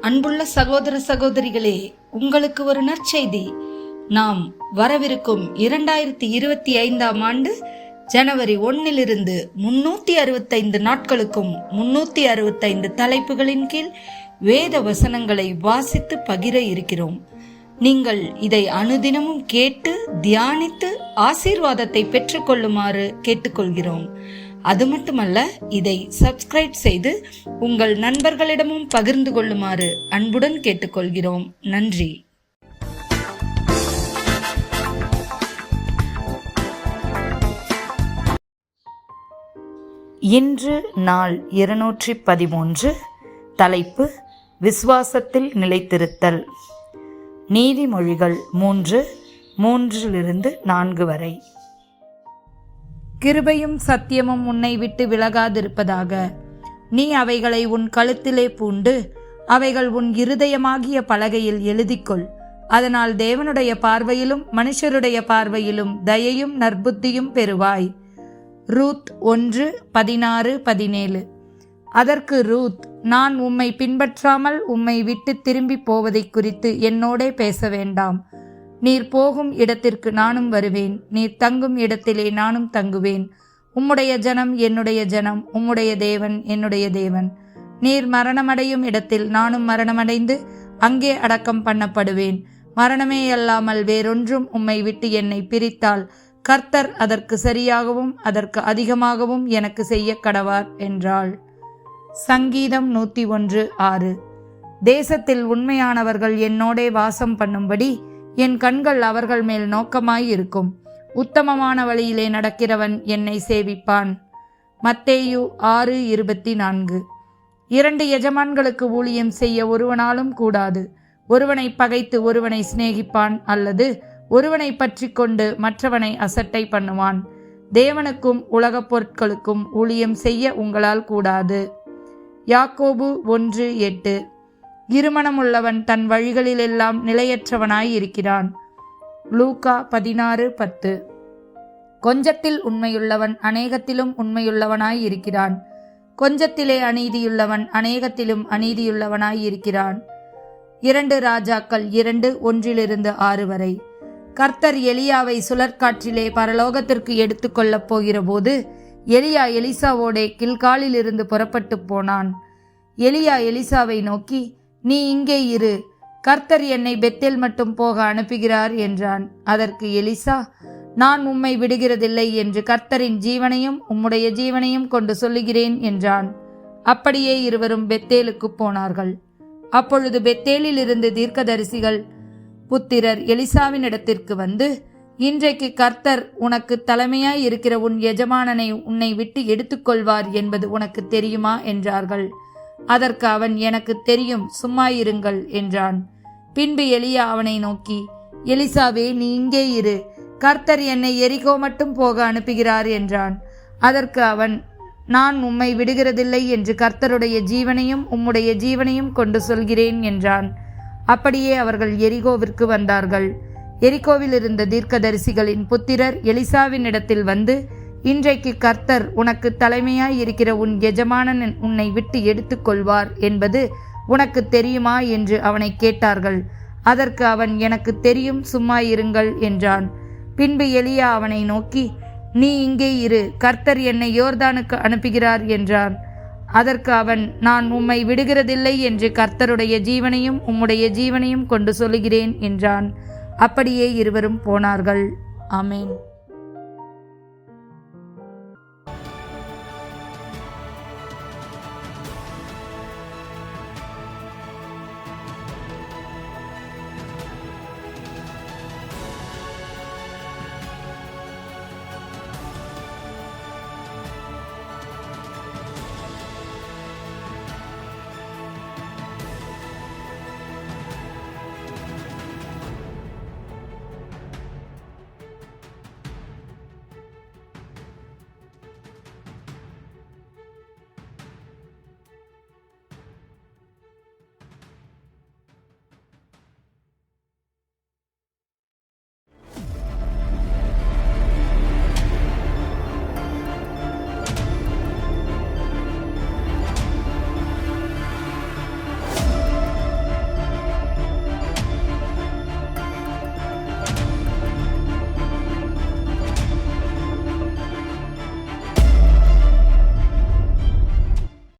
அன்புள்ள சகோதர சகோதரிகளே, உங்களுக்கு ஒரு நற்செய்தி. நாம் வரவிருக்கும் 2025 ஆண்டு ஜனவரி 1 365 நாட்களுக்கும் 365 தலைப்புகளின் கீழ் வேத வசனங்களை வாசித்து பகிர இருக்கிறோம். நீங்கள் இதை அனுதினமும் கேட்டு தியானித்து ஆசீர்வாதத்தை பெற்றுக்கொள்ளுமாறு கேட்டுக்கொள்கிறோம். அது மட்டுமல்ல, இதை சப்ஸ்கிரைப் செய்து உங்கள் நண்பர்களிடமும் பகிர்ந்து கொள்ளுமாறு அன்புடன் கேட்டுக்கொள்கிறோம். நன்றி. இன்று நாள் 213. தலைப்பு விசுவாசத்தில் நிலைத்திருத்தல். நீதிமொழிகள் 3:3-4 வரை. கிருபையும் சத்தியமும் உன்னை விட்டு விலகாதிருப்பதாக. நீ அவைகளை உன் கழுத்திலே பூண்டு அவைகள் உன் இருதயமாகிய பலகையில் எழுதிக்கொள். அதனால் தேவனுடைய பார்வையிலும் மனுஷருடைய பார்வையிலும் தயையும் நற்புத்தியும் பெறுவாய். ரூத் 1:16-17. அதற்கு ரூத், நான் உம்மை பின்பற்றாமல் உம்மை விட்டு திரும்பி போவதை குறித்து என்னோடே பேச வேண்டாம். நீர் போகும் இடத்திற்கு நானும் வருவேன், நீர் தங்கும் இடத்திலே நானும் தங்குவேன். உம்முடைய ஜனம் என்னுடைய ஜனம், உம்முடைய தேவன் என்னுடைய தேவன். நீர் மரணமடையும் இடத்தில் நானும் மரணமடைந்து அங்கே அடக்கம் பண்ணப்படுவேன். மரணமே அல்லாமல் வேறொன்றும் உம்மை விட்டு என்னை பிரித்தால் கர்த்தர் அதற்கு சரியாகவும் அதற்கு அதிகமாகவும் எனக்கு செய்ய கடவார் என்றாள். சங்கீதம் 101:6. தேசத்தில் உண்மையானவர்கள் என்னோடே வாசம் பண்ணும்படி என் கண்கள் அவர்கள் மேல் நோக்கமாயிருக்கும். உத்தமமான வழியிலே நடக்கிறவன் என்னை சேவிப்பான். மத்தேயு 6:24. 2 எஜமான்களுக்கு ஊழியம் செய்ய ஒருவனாலும் கூடாது. ஒருவனை பகைத்து ஒருவனை சிநேகிப்பான், அல்லது ஒருவனை பற்றி கொண்டு மற்றவனை அசட்டை பண்ணுவான். தேவனுக்கும் உலகப் பொருட்களுக்கும் ஊழியம் செய்ய உங்களால் கூடாது. யாக்கோபு 1:8. இருமனமுள்ளவன் தன் வழிகளிலெல்லாம் நிலையற்றவனாய் இருக்கிறான். லூக்கா 16:10. கொஞ்சத்தில் உண்மையுள்ளவன் அநேகத்திலும் உண்மையுள்ளவனாய் இருக்கிறான். கொஞ்சத்திலே அநீதியுள்ளவன் அநேகத்திலும் அநீதியுள்ளவனாய் இருக்கிறான். 2 ராஜாக்கள் 2:1-6 வரை. கர்த்தர் எலியாவை சுழற்காற்றிலே பரலோகத்திற்கு எடுத்துக்கொள்ளப் போகிற போது எலியா எலிசாவோடே கில்காலிலிருந்து புறப்பட்டு போனான். எலியா எலிசாவை நோக்கி, நீ இங்கே இரு, கர்த்தர் என்னை பெத்தேல் மட்டும் போக அனுப்புகிறார் என்றான். அதற்கு எலிசா, நான் உம்மை விடுகிறதில்லை என்று கர்த்தரின் ஜீவனையும் உம்முடைய ஜீவனையும் கொண்டு சொல்லுகிறேன் என்றான். அப்படியே இருவரும் பெத்தேலுக்கு போனார்கள். அப்பொழுது பெத்தேலில் இருந்து தீர்க்கதரிசிகள் புத்திரர் எலிசாவின் இடத்திற்கு வந்து, இன்றைக்கு கர்த்தர் உனக்கு தலைமையாய் இருக்கிற உன் எஜமானனை உன்னை விட்டு எடுத்துக்கொள்வார் என்பது உனக்கு தெரியுமா என்றார்கள். அதற்கு அவன், எனக்கு தெரியும், சும்மா இருங்கள் என்றான். பின்பு எலியா அவனை நோக்கி, எலிசாவே, நீ இங்கே இரு, கர்த்தர் என்னை எரிகோ மட்டும் போக அனுப்புகிறார் என்றான். அதற்கு அவன், நான் உம்மை விடுகிறதில்லை என்று கர்த்தருடைய ஜீவனையும் உம்முடைய ஜீவனையும் கொண்டு சொல்கிறேன் என்றான். அப்படியே அவர்கள் எரிகோவிற்கு வந்தார்கள். எரிகோவில் இருந்த தீர்க்கதரிசிகளின் புத்திரர் எலிசாவின் இடத்தில் வந்து, இன்றைக்கு கர்த்தர் உனக்கு தலைமையாய் இருக்கிற உன் எஜமானன் உன்னை விட்டு எடுத்துக்கொள்வார் என்பது உனக்கு தெரியுமா என்று அவனை கேட்டார்கள். அதற்கு அவன், எனக்கு தெரியும், சும்மா இருங்கள் என்றான். பின்பு எலியா அவனை நோக்கி, நீ இங்கே இரு, கர்த்தர் என்னை யோர்தானுக்கு அனுப்புகிறார் என்றான். அதற்கு அவன், நான் உம்மை விடுகிறதில்லை என்று கர்த்தருடைய ஜீவனையும் உம்முடைய ஜீவனையும் கொண்டு சொல்லுகிறேன் என்றான். அப்படியே இருவரும் போனார்கள். ஆமென்.